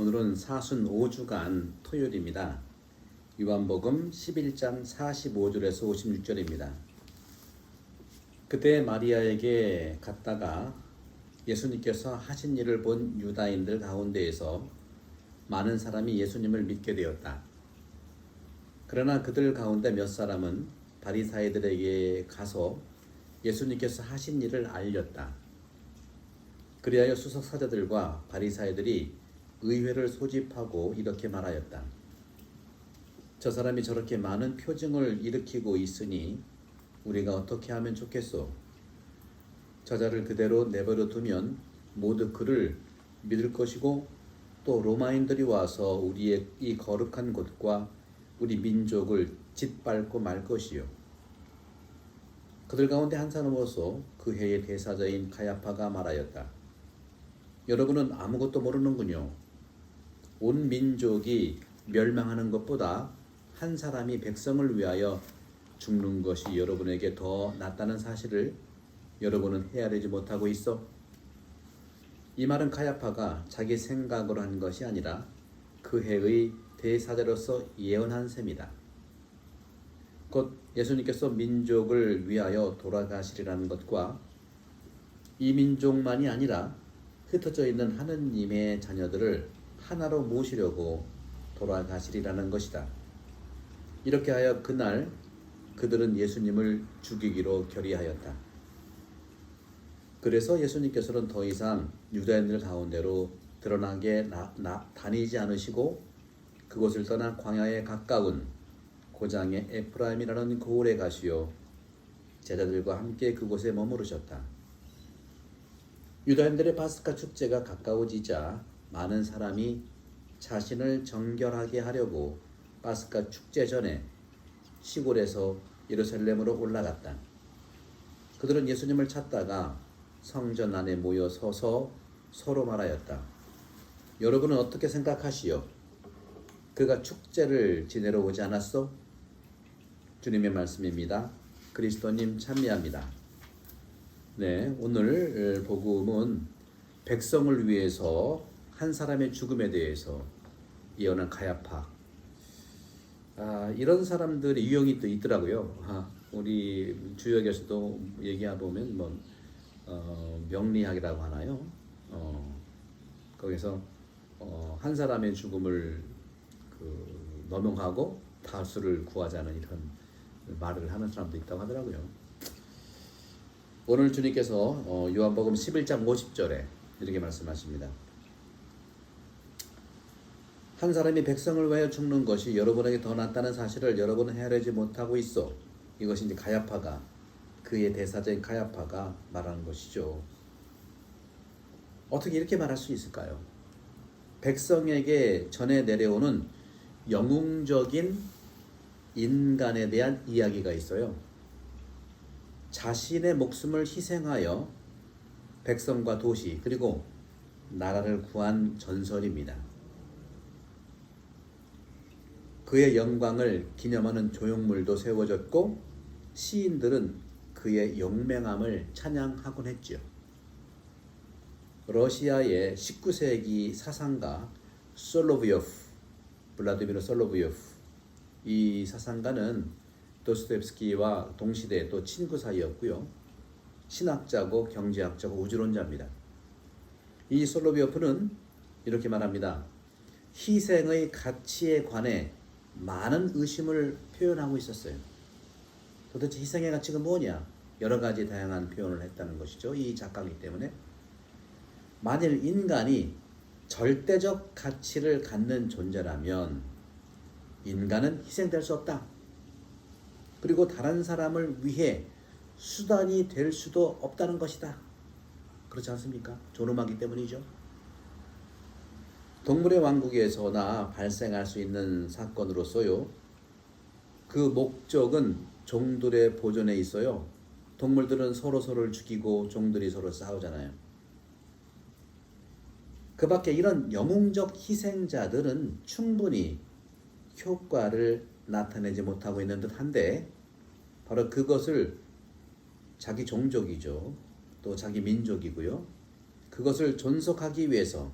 오늘은 사순 5주간 토요일입니다. 요한복음 11장 45절에서 56절입니다. 그때 마리아에게 갔다가 예수님께서 하신 일을 본 유다인들 가운데에서 많은 사람이 예수님을 믿게 되었다. 그러나 그들 가운데 몇 사람은 바리사이들에게 가서 예수님께서 하신 일을 알렸다. 그리하여 수석사제들과 바리사이들이 의회를 소집하고 이렇게 말하였다. 저 사람이 저렇게 많은 표징을 일으키고 있으니 우리가 어떻게 하면 좋겠소? 저자를 그대로 내버려 두면 모두 그를 믿을 것이고 또 로마인들이 와서 우리의 이 거룩한 곳과 우리 민족을 짓밟고 말 것이요. 그들 가운데 한 사람으로서 그 해의 대사자인 가야파가 말하였다. 여러분은 아무것도 모르는군요. 온 민족이 멸망하는 것보다 한 사람이 백성을 위하여 죽는 것이 여러분에게 더 낫다는 사실을 여러분은 헤아리지 못하고 있어? 이 말은 가야파가 자기 생각으로 한 것이 아니라 그 해의 대사자로서 예언한 셈이다. 곧 예수님께서 민족을 위하여 돌아가시리라는 것과 이 민족만이 아니라 흩어져 있는 하느님의 자녀들을 하나로 모시려고 돌아가시리라는 것이다. 이렇게 하여 그날 그들은 예수님을 죽이기로 결의하였다. 그래서 예수님께서는 더 이상 유다인들 가운데로 드러나게 다니지 않으시고 그곳을 떠나 광야에 가까운 고장의 에프라임이라는 고을에 가시어 제자들과 함께 그곳에 머무르셨다. 유다인들의 파스카 축제가 가까워지자 많은 사람이 자신을 정결하게 하려고 파스카 축제 전에 시골에서 예루살렘으로 올라갔다. 그들은 예수님을 찾다가 성전 안에 모여 서서 서로 말하였다. 여러분은 어떻게 생각하시오? 그가 축제를 지내러 오지 않았소? 주님의 말씀입니다. 그리스도님 찬미합니다. 네, 오늘 복음은 백성을 위해서 한 사람의 죽음에 대해서 예언한 가야파. 이런 사람들의 유형이 또 있더라고요. 우리 주역에서도 얘기해 보면 명리학이라고 하나요? 거기서 한 사람의 죽음을 넘어가고 다수를 구하자는 이런 말을 하는 사람도 있다고 하더라고요. 오늘 주님께서 요한복음 11장 50절에 이렇게 말씀하십니다. 한 사람이 백성을 위하여 죽는 것이 여러분에게 더 낫다는 사실을 여러분은 헤아리지 못하고 있어. 이것이 이제 가야파가, 그의 대사자인 가야파가 말하는 것이죠. 어떻게 이렇게 말할 수 있을까요? 백성에게 전해 내려오는 영웅적인 인간에 대한 이야기가 있어요. 자신의 목숨을 희생하여 백성과 도시 그리고 나라를 구한 전설입니다. 그의 영광을 기념하는 조형물도 세워졌고 시인들은 그의 용맹함을 찬양하곤 했죠. 러시아의 19세기 사상가 솔로비요프, 블라디미르 솔로비요프, 이 사상가는 도스토옙스키와 동시대 또 친구 사이였고요. 신학자고 경제학자고 우주론자입니다. 이 솔로비요프는 이렇게 말합니다. 희생의 가치에 관해 많은 의심을 표현하고 있었어요. 도대체 희생의 가치가 뭐냐? 여러 가지 다양한 표현을 했다는 것이죠. 이 작가이기 때문에. 만일 인간이 절대적 가치를 갖는 존재라면 인간은 희생될 수 없다. 그리고 다른 사람을 위해 수단이 될 수도 없다는 것이다. 그렇지 않습니까? 존엄하기 때문이죠. 동물의 왕국에서나 발생할 수 있는 사건으로서요. 그 목적은 종들의 보존에 있어요. 동물들은 서로를 죽이고 종들이 서로 싸우잖아요. 그 밖에 이런 영웅적 희생자들은 충분히 효과를 나타내지 못하고 있는 듯한데 바로 그것을 자기 종족이죠. 또 자기 민족이고요. 그것을 존속하기 위해서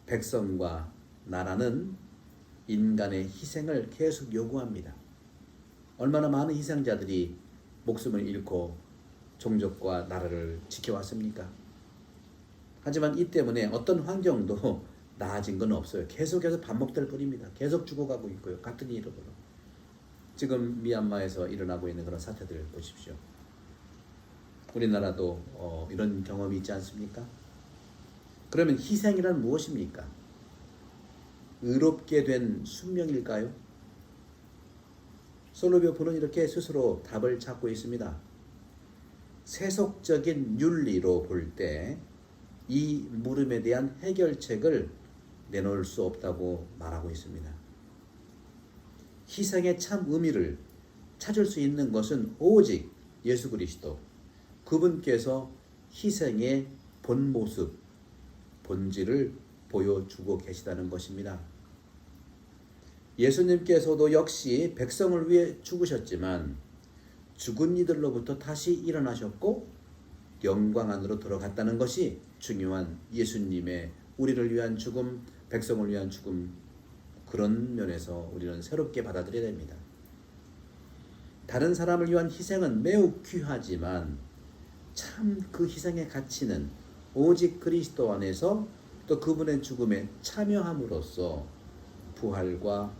백성과 나라는 인간의 희생을 계속 요구합니다. 얼마나 많은 희생자들이 목숨을 잃고 종족과 나라를 지켜왔습니까? 하지만 이 때문에 어떤 환경도 나아진 건 없어요. 계속해서 반복될 뿐입니다. 계속 죽어가고 있고요. 같은 이름으로. 지금 미얀마에서 일어나고 있는 그런 사태들 보십시오. 우리나라도 이런 경험이 있지 않습니까? 그러면 희생이란 무엇입니까? 의롭게 된 숙명일까요? 솔로비오프는 이렇게 스스로 답을 찾고 있습니다. 세속적인 윤리로 볼 때 이 물음에 대한 해결책을 내놓을 수 없다고 말하고 있습니다. 희생의 참 의미를 찾을 수 있는 것은 오직 예수 그리스도, 그분께서 희생의 본 모습, 본질을 보여주고 계시다는 것입니다. 예수님께서도 역시 백성을 위해 죽으셨지만 죽은 이들로부터 다시 일어나셨고 영광 안으로 들어갔다는 것이 중요한 예수님의 우리를 위한 죽음, 백성을 위한 죽음, 그런 면에서 우리는 새롭게 받아들여야 됩니다. 다른 사람을 위한 희생은 매우 귀하지만 참 그 희생의 가치는 오직 그리스도 안에서 또 그분의 죽음에 참여함으로써 부활과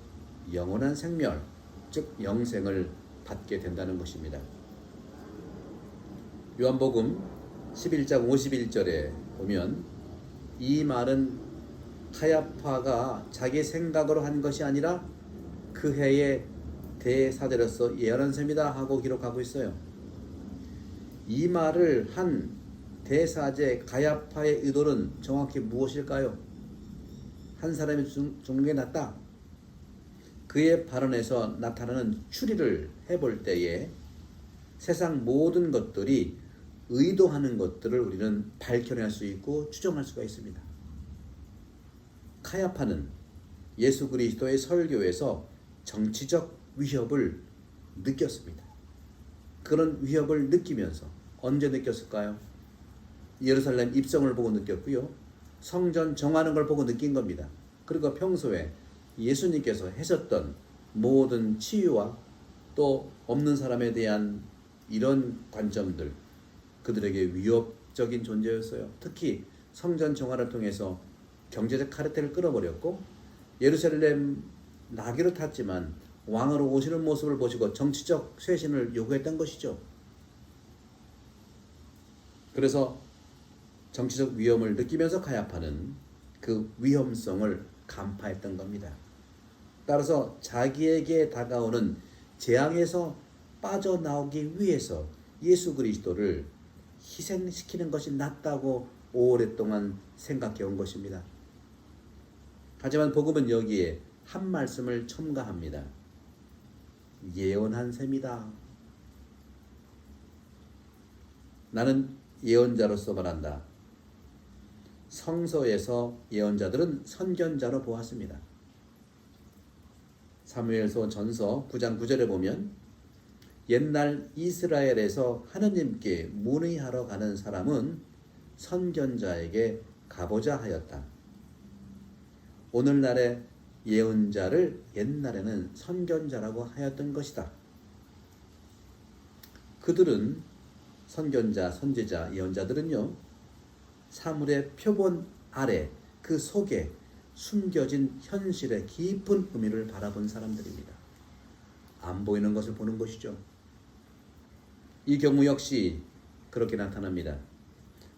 영원한 생명, 즉 영생을 받게 된다는 것입니다. 요한복음 11장 51절에 보면 이 말은 카야파가 자기 생각으로 한 것이 아니라 그 해의 대사대로서 예언한 셈이다 하고 기록하고 있어요. 이 말을 한 대사제 가야파의 의도는 정확히 무엇일까요? 한 사람이 죽는 게 낫다. 그의 발언에서 나타나는 추리를 해볼 때에 세상 모든 것들이 의도하는 것들을 우리는 밝혀낼 수 있고 추정할 수가 있습니다. 카야파는 예수 그리스도의 설교에서 정치적 위협을 느꼈습니다. 그런 위협을 느끼면서 언제 느꼈을까요? 예루살렘 입성을 보고 느꼈고요. 성전 정하는 걸 보고 느낀 겁니다. 그리고 평소에 예수님께서 하셨던 모든 치유와 또 없는 사람에 대한 이런 관점들, 그들에게 위협적인 존재였어요. 특히 성전 정화를 통해서 경제적 카르텔을 끌어버렸고 예루살렘 나귀로 탔지만 왕으로 오시는 모습을 보시고 정치적 쇄신을 요구했던 것이죠. 그래서 정치적 위험을 느끼면서 가야파는 그 위험성을 간파했던 겁니다. 따라서 자기에게 다가오는 재앙에서 빠져나오기 위해서 예수 그리스도를 희생시키는 것이 낫다고 오랫동안 생각해 온 것입니다. 하지만 복음은 여기에 한 말씀을 첨가합니다. 예언한 셈이다. 나는 예언자로서 말한다. 성서에서 예언자들은 선견자로 보았습니다. 사무엘서 전서 9장 9절에 보면 옛날 이스라엘에서 하느님께 문의하러 가는 사람은 선견자에게 가보자 하였다. 오늘날의 예언자를 옛날에는 선견자라고 하였던 것이다. 그들은 선견자, 선지자, 예언자들은요, 사물의 표본 아래 그 속에 숨겨진 현실의 깊은 의미를 바라본 사람들입니다. 안 보이는 것을 보는 것이죠. 이 경우 역시 그렇게 나타납니다.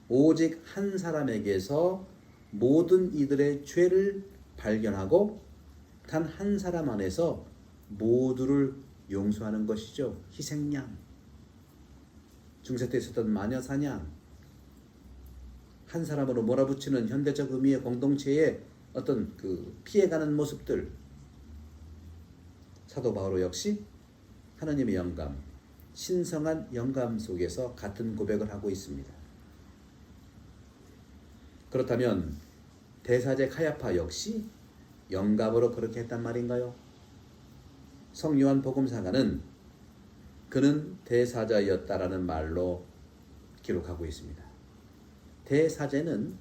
오직 한 사람에게서 모든 이들의 죄를 발견하고 단 한 사람 안에서 모두를 용서하는 것이죠. 희생양. 중세 때 있었던 마녀 사냥. 한 사람으로 몰아붙이는 현대적 의미의 공동체의 어떤 그 피해가는 모습들. 사도 바오로 역시 하나님의 영감, 신성한 영감 속에서 같은 고백을 하고 있습니다. 그렇다면 대사제 카야파 역시 영감으로 그렇게 했단 말인가요? 성 요한 복음사가는 그는 대사자였다라는 말로 기록하고 있습니다. 대사제는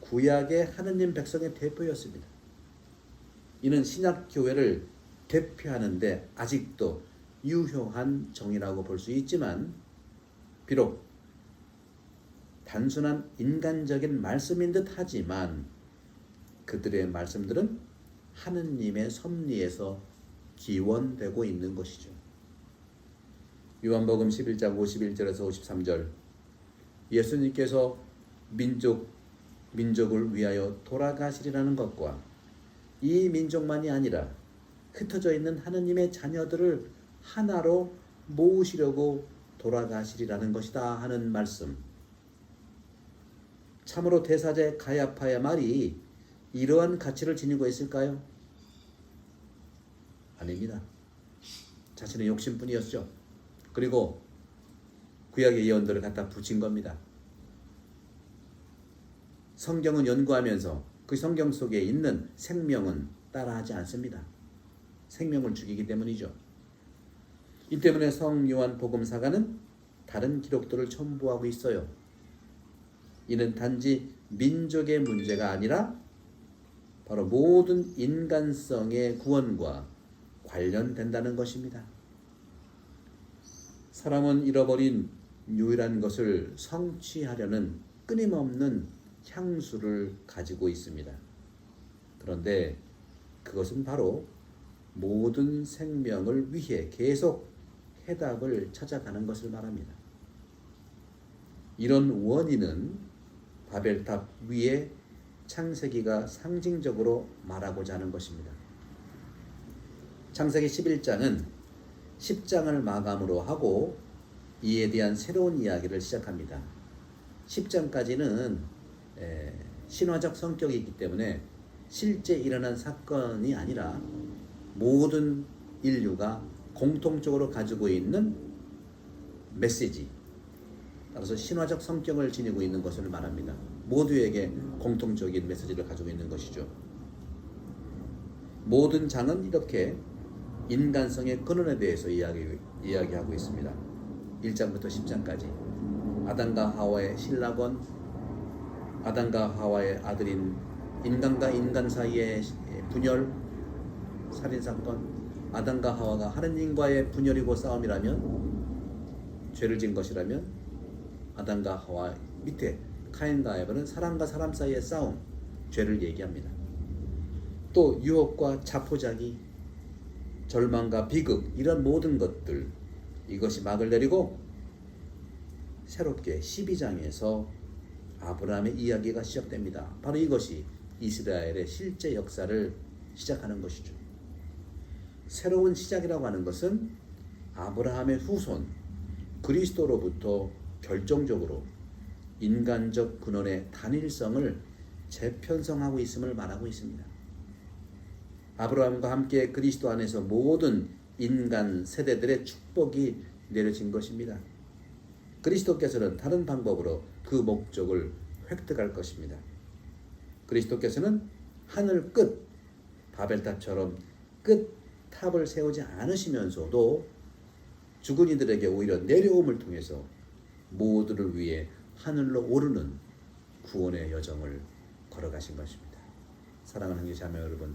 구약의 하느님 백성의 대표였습니다. 이는 신약 교회를 대표하는데 아직도 유효한 정의라고 볼 수 있지만, 비록 단순한 인간적인 말씀인 듯 하지만 그들의 말씀들은 하느님의 섭리에서 기원되고 있는 것이죠. 요한복음 11장 51절에서 53절, 예수님께서 민족을 위하여 돌아가시리라는 것과 이 민족만이 아니라 흩어져 있는 하느님의 자녀들을 하나로 모으시려고 돌아가시리라는 것이다 하는 말씀. 참으로 대사제 가야파의 말이 이러한 가치를 지니고 있을까요? 아닙니다. 자신의 욕심뿐이었죠. 그리고 구약의 예언들을 갖다 붙인 겁니다. 성경은 연구하면서 그 성경 속에 있는 생명은 따라하지 않습니다. 생명을 죽이기 때문이죠. 이 때문에 성 요한 복음사가는 다른 기록들을 첨부하고 있어요. 이는 단지 민족의 문제가 아니라 바로 모든 인간성의 구원과 관련된다는 것입니다. 사람은 잃어버린 유일한 것을 성취하려는 끊임없는 향수를 가지고 있습니다. 그런데 그것은 바로 모든 생명을 위해 계속 해답을 찾아가는 것을 말합니다. 이런 원인은 바벨탑 위에 창세기가 상징적으로 말하고자 하는 것입니다. 창세기 11장은 10장을 마감으로 하고 이에 대한 새로운 이야기를 시작합니다. 10장까지는 신화적 성격이 있기 때문에 실제 일어난 사건이 아니라 모든 인류가 공통적으로 가지고 있는 메시지, 따라서 신화적 성격을 지니고 있는 것을 말합니다. 모두에게 공통적인 메시지를 가지고 있는 것이죠. 모든 장은 이렇게 인간성의 근원에 대해서 이야기하고 있습니다. 1장부터 10장까지 아담과 하와의 신락원, 아담과 하와의 아들인 인간과 인간 사이의 분열, 살인사건, 아담과 하와가 하느님과의 분열이고 싸움이라면, 죄를 지은 것이라면 아담과 하와 밑에 카인과 아벨은 사람과 사람 사이의 싸움, 죄를 얘기합니다. 또 유혹과 자포자기, 절망과 비극, 이런 모든 것들, 이것이 막을 내리고 새롭게 12장에서 아브라함의 이야기가 시작됩니다. 바로 이것이 이스라엘의 실제 역사를 시작하는 것이죠. 새로운 시작이라고 하는 것은 아브라함의 후손 그리스도로부터 결정적으로 인간적 근원의 단일성을 재편성하고 있음을 말하고 있습니다. 아브라함과 함께 그리스도 안에서 모든 인간 세대들의 축복이 내려진 것입니다. 그리스도께서는 다른 방법으로 그 목적을 획득할 것입니다. 그리스도께서는 하늘 끝 바벨탑처럼 끝탑을 세우지 않으시면서도 죽은 이들에게 오히려 내려옴을 통해서 모두를 위해 하늘로 오르는 구원의 여정을 걸어가신 것입니다. 사랑하는 형제 자매 여러분,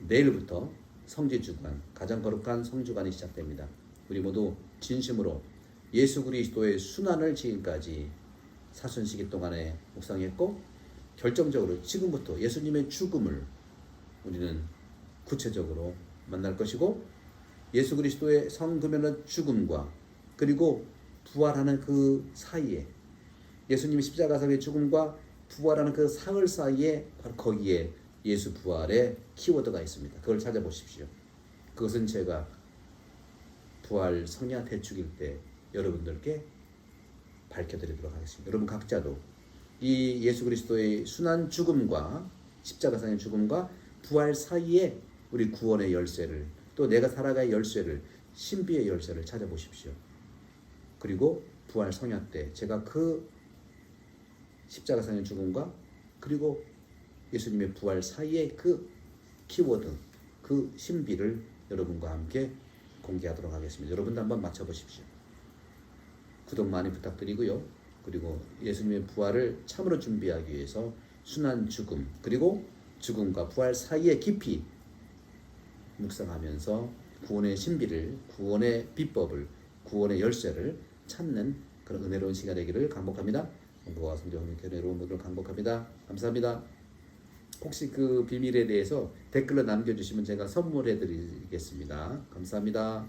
내일부터 성지주간, 가장 거룩한 성주간이 시작됩니다. 우리 모두 진심으로 예수 그리스도의 순환을 지금까지 사순시기 동안에 묵상했고, 결정적으로 지금부터 예수님의 죽음을 우리는 구체적으로 만날 것이고, 예수 그리스도의 성금연한 죽음과 그리고 부활하는 그 사이에, 예수님의 십자가상의 죽음과 부활하는 그 사흘 사이에 바로 거기에 예수 부활의 키워드가 있습니다. 그걸 찾아보십시오. 그것은 제가 부활 성야 대축일 때 여러분들께 밝혀드리도록 하겠습니다. 여러분 각자도 이 예수 그리스도의 순환 죽음과 십자가상의 죽음과 부활 사이에 우리 구원의 열쇠를, 또 내가 살아갈 열쇠를, 신비의 열쇠를 찾아보십시오. 그리고 부활 성야 때 제가 그 십자가상의 죽음과 그리고 예수님의 부활 사이의 그 키워드, 그 신비를 여러분과 함께 공개하도록 하겠습니다. 여러분도 한번 맞춰보십시오. 구독 많이 부탁드리고요. 그리고 예수님의 부활을 참으로 준비하기 위해서 순환 죽음, 그리고 죽음과 부활 사이의 깊이 묵상하면서 구원의 신비를, 구원의 비법을, 구원의 열쇠를 찾는 그런 은혜로운 시간 되기를 간곡합니다. 성부와 성자 성령의 은혜로운 모두를 간곡합니다. 감사합니다. 혹시 그 비밀에 대해서 댓글로 남겨주시면 제가 선물해 드리겠습니다. 감사합니다.